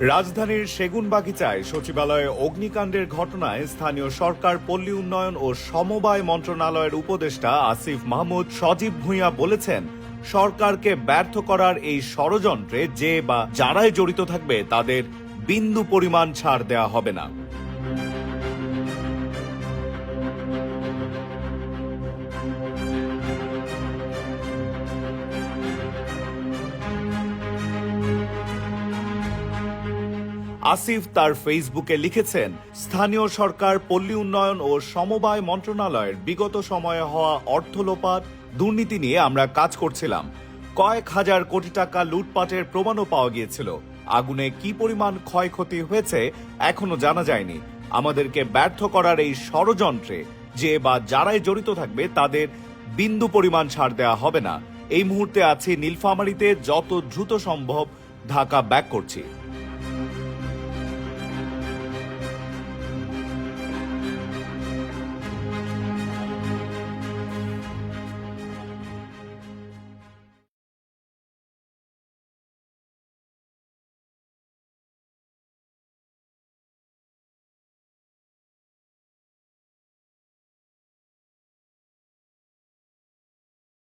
রাজধানীর সেগুনবাগিচায় সচিবালয়ে অগ্নিকাণ্ডের ঘটনায় স্থানীয় সরকার, পল্লী উন্নয়ন ও সমবায় মন্ত্রণালয়ের উপদেষ্টা আসিফ মাহমুদ সজীব ভূঁইয়া বলেছেন, সরকারকে ব্যর্থ করার এই ষড়যন্ত্রে যে বা যারাই জড়িত থাকবে তাদের বিন্দু পরিমাণ ছাড় দেওয়া হবে না। আসিফ তার ফেসবুকে লিখেছেন, স্থানীয় সরকার, পল্লী উন্নয়ন ও সমবায় মন্ত্রণালয়ের বিগত সময়ে হওয়া অর্থ লোপাট, দুর্নীতি নিয়ে আমরা কাজ করছিলাম। কয়েক হাজার কোটি টাকা লুটপাটের প্রমাণও পাওয়া গিয়েছিল। আগুনে কি পরিমাণ ক্ষয়ক্ষতি হয়েছে এখনো জানা যায়নি। আমাদেরকে ব্যর্থ করার এই ষড়যন্ত্রে যে বা যারাই জড়িত থাকবে তাদের বিন্দু পরিমাণ ছাড় দেওয়া হবে না। এই মুহূর্তে আছি নীলফামারীতে, যত দ্রুত সম্ভব ঢাকা ব্যাক করছি।